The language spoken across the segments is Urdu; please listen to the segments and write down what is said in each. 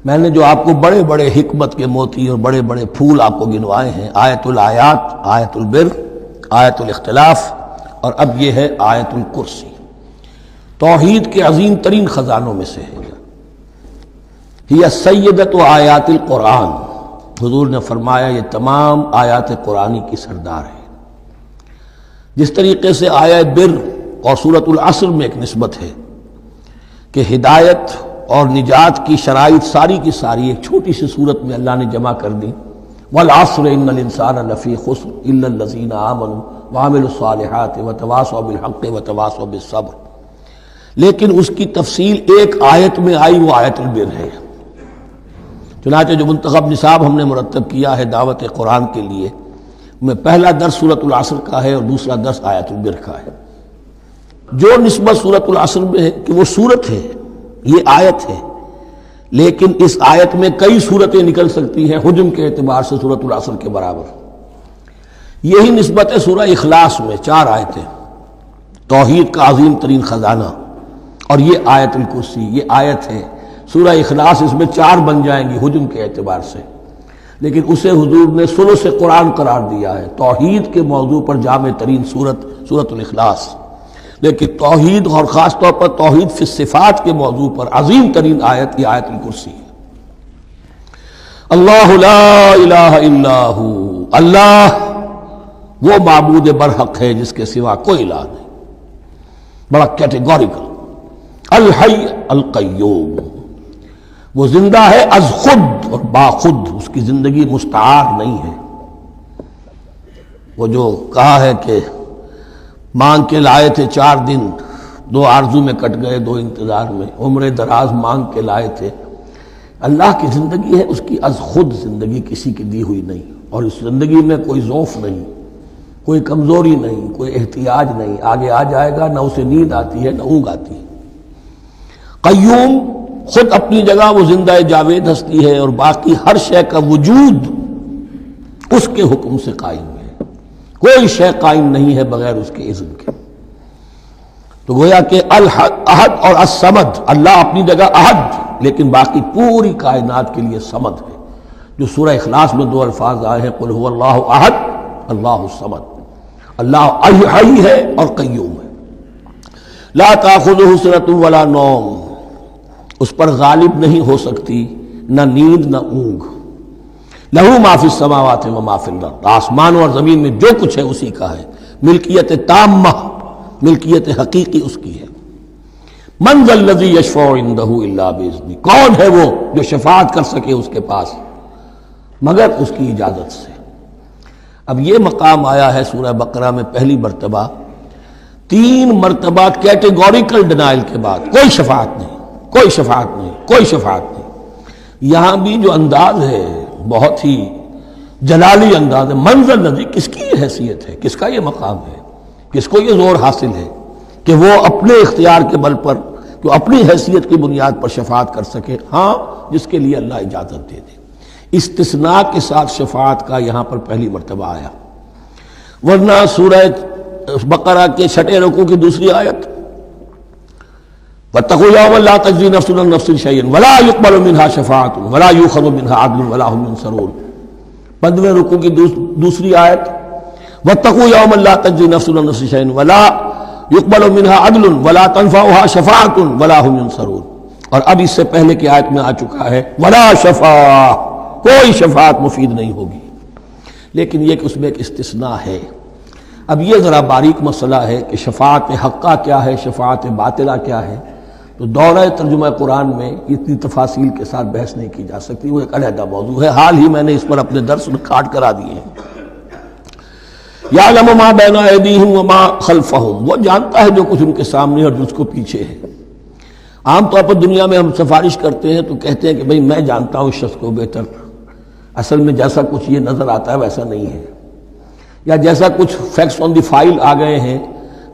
میں نے جو آپ کو بڑے بڑے حکمت کے موتی اور بڑے بڑے پھول آپ کو گنوائے ہیں، آیت الآیات، آیت البر، آیت الاختلاف، اور اب یہ ہے آیت الکرسی، توحید کے عظیم ترین خزانوں میں سے ہے۔ یہ سیدۃ آیات القرآن، حضور نے فرمایا یہ تمام آیات قرآنی کی سردار ہے۔ جس طریقے سے آیت بر اور سورۃ العصر میں ایک نسبت ہے کہ ہدایت اور نجات کی شرائط ساری کی ساری ایک چھوٹی سی صورت میں اللہ نے جمع کر دی، والعصر ان الانسان لفی خسر الا الذین آمنوا وعملوا الصالحات وتواصوا بالحق وتواصوا بالصبر، لیکن اس کی تفصیل ایک آیت میں آئی، وہ آیت البر ہے۔ چنانچہ جو منتخب نصاب ہم نے مرتب کیا ہے دعوت قرآن کے لیے، میں پہلا درس سورۃ العصر کا ہے اور دوسرا درس آیت البر کا ہے۔ جو نسبت سورۃ العصر میں ہے کہ وہ سورت ہے، یہ آیت ہے، لیکن اس آیت میں کئی سورتیں نکل سکتی ہیں حجم کے اعتبار سے سورۃ العصر کے برابر۔ یہی نسبت ہے سورہ اخلاص میں، 4 آیتیں، توحید کا عظیم ترین خزانہ، اور یہ آیت الکرسی، یہ آیت ہے سورہ اخلاص، اس میں 4 بن جائیں گی حجم کے اعتبار سے، لیکن اسے حضور نے ثلث قرآن قرار دیا ہے۔ توحید کے موضوع پر جامع ترین سورۃ الاخلاص، لیکن توحید اور خاص طور پر توحید فی الصفات کے موضوع پر عظیم ترین آیت یہ آیت الکرسی ہے۔ اللہ لا الہ الا ہو، اللہ وہ معبود برحق ہے جس کے سوا کوئی الہ نہیں، بڑا کیٹیگوریکل۔ الحی القیوم، وہ زندہ ہے از خود اور با خود، اس کی زندگی مستعار نہیں ہے۔ وہ جو کہا ہے کہ مانگ کے لائے تھے 4 دن، 2 آرزو میں کٹ گئے، 2 انتظار میں، عمر دراز مانگ کے لائے تھے، اللہ کی زندگی ہے اس کی از خود زندگی، کسی کی دی ہوئی نہیں، اور اس زندگی میں کوئی ضعف نہیں، کوئی کمزوری نہیں، کوئی احتیاج نہیں، آگے آ جائے گا، نہ اسے نیند آتی ہے نہ اونگ آتی ہے۔ قیوم، خود اپنی جگہ وہ زندہ جاوید ہستی ہے، اور باقی ہر شے کا وجود اس کے حکم سے قائم ہے، کوئی شے قائم نہیں ہے بغیر اس کے اذن کے۔ تو گویا کہ احد اور الصمد، اللہ اپنی جگہ احد، لیکن باقی پوری کائنات کے لیے صمد ہے، جو سورہ اخلاص میں 2 الفاظ آئے ہیں، قل هو اللہ احد اللہ الصمد۔ اللہ حی ہے اور قیوم ہے، لا تأخذہ سنۃ ولا نوم، اس پر غالب نہیں ہو سکتی نہ نیند نہ اونگ۔ لہو ما فی السماوات و ما فی الارض، آسمانوں اور زمین میں جو کچھ ہے اسی کا ہے، ملکیت تامہ، ملکیت حقیقی اس کی ہے۔ من ذا الذی یشفع عندہ الا باذنہ، کون ہے وہ جو شفاعت کر سکے اس کے پاس مگر اس کی اجازت سے۔ اب یہ مقام آیا ہے سورہ بقرہ میں پہلی مرتبہ، 3 مرتبہ کیٹیگوریکل ڈینائل کے بعد، کوئی شفاعت نہیں، کوئی شفاعت نہیں، کوئی شفاعت نہیں۔ یہاں بھی جو انداز ہے بہت ہی جلالی انداز ہے، منظر نظی، کس کی یہ حیثیت ہے، کس کا یہ مقام ہے، کس کو یہ زور حاصل ہے کہ وہ اپنے اختیار کے بل پر، کہ اپنی حیثیت کی بنیاد پر شفاعت کر سکے؟ ہاں، جس کے لیے اللہ اجازت دے دے۔ استثناء کے ساتھ شفاعت کا یہاں پر پہلی مرتبہ آیا، ورنہ سورہ بقرہ کے 6 رکوع کی دوسری آیت، وَاتَّقُوا يَوْمًا لَا تَجْزِي نَفْسٌ عَن نَفْسٍ شَيْئًا وَلَا يُقْبَلُ مِنْهَا شَفَاعَةٌ وَلَا يُؤْخَذُ مِنْهَا عَدْلٌ وَلَا هُمْ يُنصَرُونَ۔ 15ویں رکوع کی دوسری آیت، وَاتَّقُوا يَوْمًا لَا تَجْزِي نَفْسٌ عَن نَفْسٍ شَيْئًا وَلَا يُقْبَلُ مِنْهَا عَدْلٌ وَلَا تَنفَعُهَا شَفَاعَةٌ وَلَا هُمْ يُنصَرُونَ۔ اور اب اس سے پہلے کی آیت میں آ چکا ہے وَلَا شَفَاعَةٌ، کوئی شفاعت مفید نہیں ہوگی، لیکن یہ کہ اس میں ایک استثناء ہے۔ اب یہ ذرا باریک مسئلہ ہے کہ شفاعت حقہ کیا ہے، شفاعت باطلہ کیا ہے، تو دورہ ترجمہ قرآن میں اتنی تفاصیل کے ساتھ بحث نہیں کی جا سکتی، وہ ایک علیحدہ موضوع ہے۔ حال ہی میں نے اس پر اپنے درس ریکارڈ کرا دیے ہیں۔ یعلم ما بین ایدیہم وما خلفہم، وہ جانتا ہے جو کچھ ان کے سامنے اور جو اس کو پیچھے ہے۔ عام طور پر دنیا میں ہم سفارش کرتے ہیں تو کہتے ہیں کہ بھئی میں جانتا ہوں اس شخص کو بہتر، اصل میں جیسا کچھ یہ نظر آتا ہے ویسا نہیں ہے، یا جیسا کچھ فیکٹس آن دی فائل آ گئے ہیں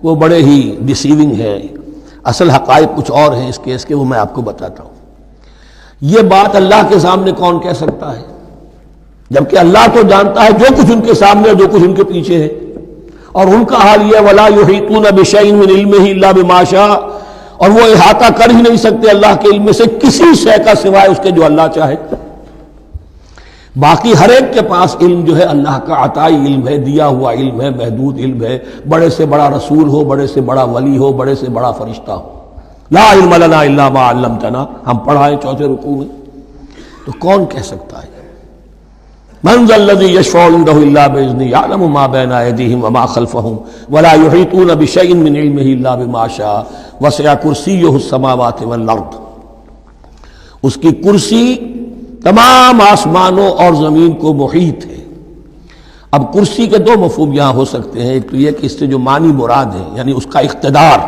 وہ بڑے ہی ڈیسیونگ ہے، اصل حقائق کچھ اور ہیں اس کیس کے، وہ میں آپ کو بتاتا ہوں۔ یہ بات اللہ کے سامنے کون کہہ سکتا ہے، جبکہ اللہ تو جانتا ہے جو کچھ ان کے سامنے اور جو کچھ ان کے پیچھے ہے، اور ان کا حال یہ وَلَا يُحِيطُونَ بِشَيْءٍ مِّنْ عِلْمِهِ إِلَّا بِمَا شَاءَ، اور وہ احاطہ کر ہی نہیں سکتے اللہ کے علم میں سے کسی شے کا سوائے اس کے جو اللہ چاہے. باقی ہر ایک کے پاس علم جو ہے اللہ کا عطائی علم ہے، دیا ہوا علم ہے، محدود علم ہے. بڑے سے بڑا رسول ہو، بڑے سے بڑا ولی ہو، بڑے سے بڑا فرشتہ ہو. لا علم لنا الا ما علمتنا، ہم پڑھائیں چوتھے رکوع میں. تو کون کہہ سکتا ہے؟ من ذا الذی یشفع عنده الا باذنہ یعلم ما بین ایدیہم وما خلفہم ولا یحیطون بشیء من علمہ الا بما شاء وسع کرسیہ السماوات والارض. اس کی کرسی تمام آسمانوں اور زمین کو محیط ہے. اب کرسی کے دو مفہوم یہاں ہو سکتے ہیں. ایک تو یہ کہ اس سے جو معنی مراد ہے یعنی اس کا اقتدار،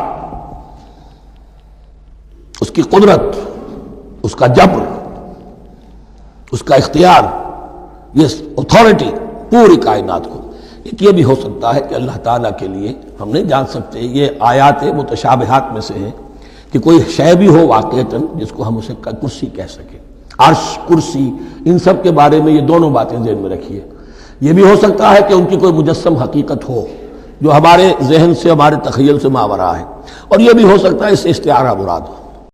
اس کی قدرت، اس کا جبر، اس کا اختیار، یہ اتھارٹی پوری کائنات کو. ایک یہ بھی ہو سکتا ہے کہ اللہ تعالیٰ کے لیے ہم نہیں جان سکتے، یہ آیات متشابہات میں سے ہے کہ کوئی شے بھی ہو واقعتاً جس کو ہم اسے کرسی کہہ سکیں. عرش، کرسی، ان سب کے بارے میں یہ دونوں باتیں ذہن میں رکھیے. یہ بھی ہو سکتا ہے کہ ان کی کوئی مجسم حقیقت ہو جو ہمارے ذہن سے، ہمارے تخیل سے ماورا ہے، اور یہ بھی ہو سکتا ہے اس سے استعارہ مراد ہو.